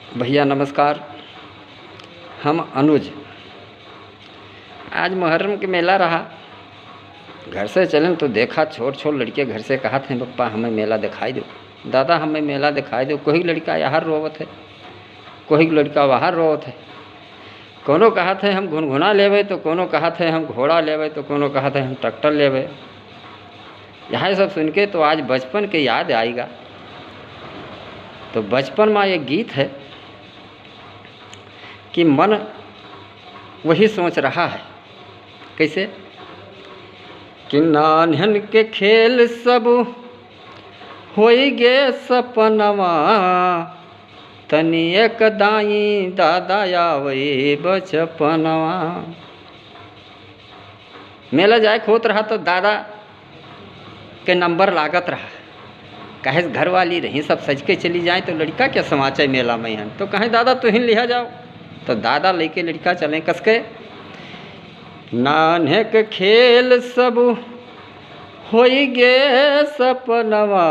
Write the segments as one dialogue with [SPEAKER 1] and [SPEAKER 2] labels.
[SPEAKER 1] भैया नमस्कार। हम अनुज। आज मुहर्रम के मेला रहा, घर से चलन तो देखा छोट छोट लड़के घर से कहा थे पप्पा हमें मेला दिखाई दो, दादा हमें मेला दिखाई दो। कोई लड़का यहाँ रोवत है, कोई लड़का वहाँ रोवत है। कोनो कहा थे हम घुनघुना लेवे तो कोनो कहा थे हम घोड़ा लेवे तो कोनो कहा थे हम ट्रैक्टर लेवे। यहाँ सब सुन के तो आज बचपन के याद आएगा। तो बचपन में एक गीत है कि मन वही सोच रहा है। कैसे कि नान्हन के खेल सब होई गे सपनवा, तनी एक दाई दादा आवई बचपनवा। मेला जाए खोत रहा तो दादा के नंबर लागत रहा। कहे घर वाली रही सब सज के चली जाए तो लड़का क्या समाचार मेला में हैं, तो कहें दादा तुहिन लिया जाओ। तो दादा लेके लड़का चले कसके। नान्हे के खेल सब होई गे सपनवा,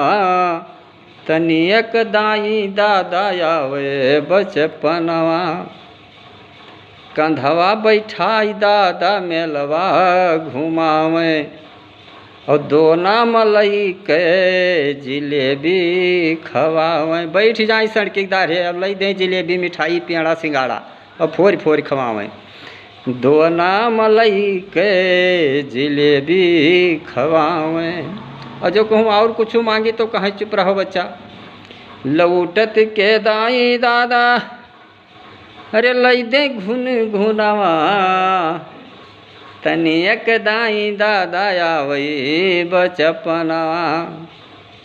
[SPEAKER 1] तनी एक दाई दादा आवे बचपनवा। कंधवा बैठाई दादा मेलवा घुमावे, और दोना मलई के जिलेबी खवावे। बैठ जाए सड़क दारे अब लई दें जिलेबी मिठाई पेड़ा सिंगाड़ा और फोर फोर खवावें। दोना मलई के जिलेबी खवावें। और जो कहूँ और कुछ मांगी तो कहें चुप रहो बच्चा। लौटत के दाई दादा अरे लई दे घुन घुनावा, तनी एक दाई दादा आवई बचपनवा।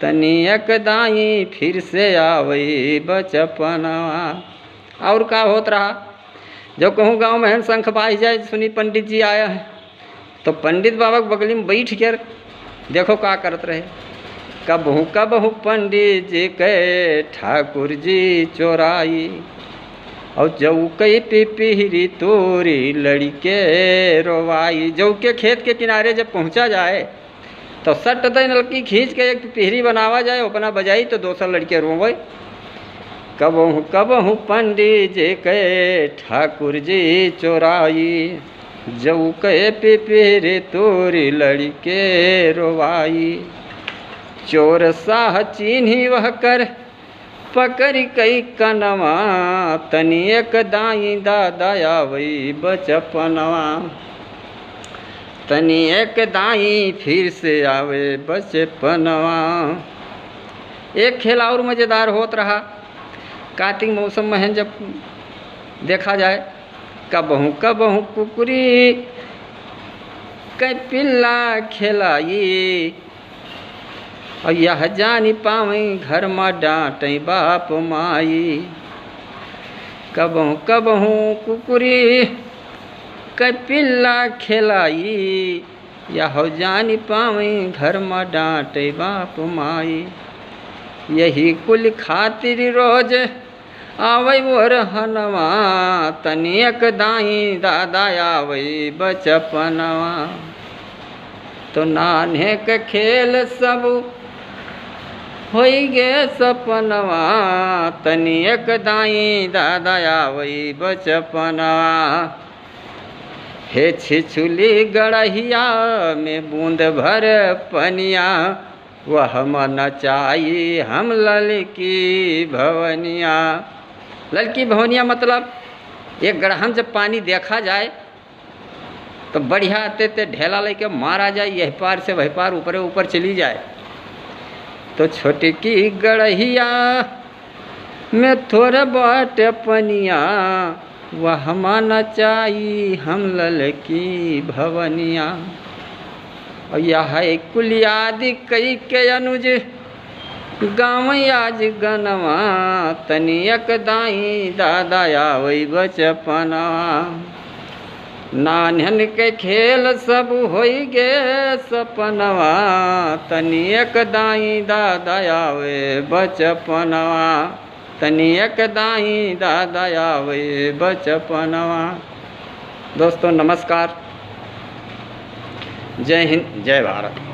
[SPEAKER 1] तनी एक दाई फिर से आवई बचपनवा। और का होत रहा, जो कहूँ गांव में शंख बाज जाए सुनी पंडित जी आया है, तो पंडित बाबा के बगली में बैठ कर देखो का करत रहे। कबहू कबहू पंडित जी के ठाकुर जी चोराई, और जऊ कई पिपीरी तोरी लड़के रोवाई। जऊ के खेत के किनारे जब पहुंचा जाए तो सट दे नलकी खींच के एक पिपीरी बनावा जाए, अपना बजाई तो दूसरा लड़के रोवे। कबहू कबहू पंडित जी के ठाकुर जी चोराई, जऊ के पिपीरी तोरी लड़के रोवाई। चोर साह चीन्ही वह कर पकड़ कई कनवा, तनी एक दाई दादा आवई बचपनवा। तनी एक दाई फिर से आवे बचपनवा। एक खेल और मज़ेदार होत रहा। कार्तिक मौसम में जब देखा जाए, कबहू कबहू कुकुरी कै पिल्ला खेलाई, और यह जानी पावई घर में डांटई बाप माई। कबहू कबहू कुकुरी कै पिल्ला खेलाई, यह जानी पावई घर में डांटई बाप माई। यही कुल खातिर रोज आवई वो रहनवा, तनी एक दाई दादा आवई बचपनवा। तो नान्हे के खेल सब होई गे सपनवा, तनी एक दाई दादा आवई बचपनवा। हे छिछुली गड़हिया में बूंद भर पनिया, वह मन चाही हम ललकी भवनिया। ललकी भवनिया मतलब एक गड़हम जब पानी देखा जाए तो बढ़िया आते ते ढेला लेके मारा जाए, यह पार से वह पार ऊपर ऊपर चली जाए। तो छोटी की गड़हिया में थोड़ा बाट पनिया, वह माना चाही हम ललकी भवनिया। और यह कुल याद कई के अनुज गाँव आज गनवा, तनी एक दाई दादा आवई बचपनवा। नान्हन के खेल सब होई गे सपनवा, तनी एक दाई दादा आवे बचपनवा। तनी एक दाई दादा आवे बचपनवा। दोस्तों नमस्कार, जय हिंद, जय भारत।